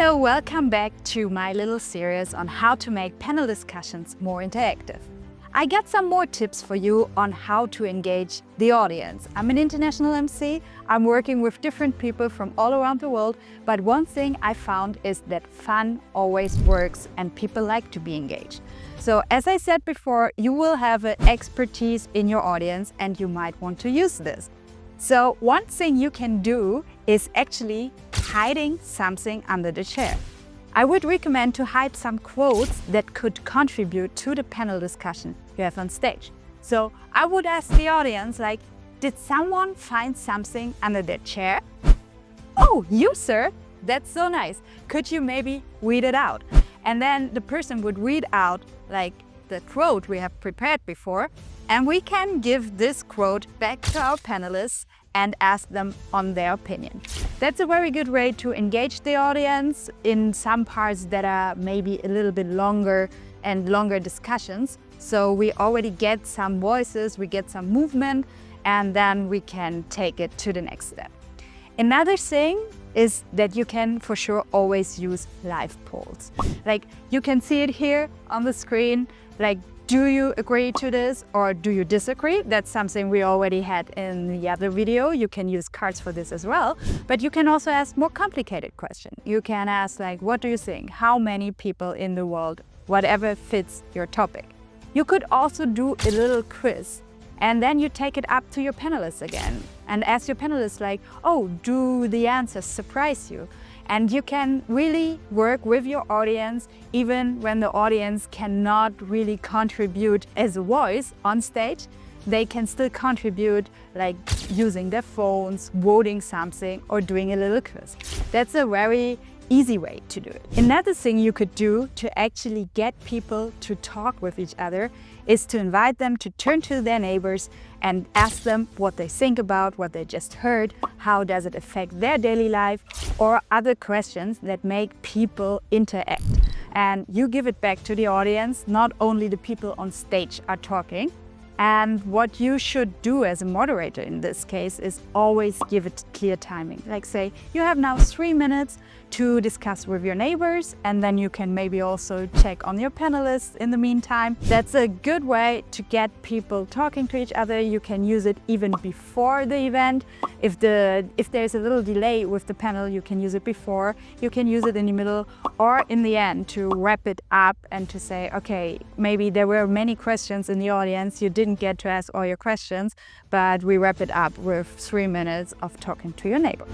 Hello, welcome back to my little series on how to make panel discussions more interactive. I got some more tips for you on how to engage the audience. I'm an international MC, I'm working with different people from all around the world, but one thing I found is that fun always works and people like to be engaged. So as I said before, you will have an expertise in your audience and you might want to use this. So one thing you can do is actually hiding something under the chair. I would recommend to hide some quotes that could contribute to the panel discussion you have on stage. So I would ask the audience, like, did someone find something under their chair? Oh, you, sir? That's so nice. Could you maybe read it out? And then the person would read out like the quote we have prepared before, and we can give this quote back to our panelists and ask them on their opinion. That's a very good way to engage the audience in some parts that are maybe a little bit longer and longer discussions. So we already get some voices, we get some movement, and then we can take it to the next step. Another thing is that you can for sure always use live polls. Like, you can see it here on the screen, like, do you agree to this or do you disagree? That's something we already had in the other video. You can use cards for this as well, but you can also ask more complicated questions. You can ask, like, what do you think? How many people in the world? Whatever fits your topic. You could also do a little quiz, and then you take it up to your panelists again and ask your panelists, like, oh, do the answers surprise you? And you can really work with your audience even when the audience cannot really contribute as a voice on stage. They can still contribute, like using their phones, voting something, or doing a little quiz. That's a very easy way to do it. Another thing you could do to actually get people to talk with each other is to invite them to turn to their neighbors and ask them what they think about what they just heard, how does it affect their daily life, or other questions that make people interact. And you give it back to the audience, not only the people on stage are talking. And what you should do as a moderator in this case is always give it clear timing. Like, say, you have now 3 minutes to discuss with your neighbors, and then you can maybe also check on your panelists in the meantime. That's a good way to get people talking to each other. You can use it even before the event. If there's a little delay with the panel, you can use it before. You can use it in the middle or in the end to wrap it up and to say, okay, maybe there were many questions in the audience. You didn't get to ask all your questions, but we wrap it up with 3 minutes of talking to your neighbor.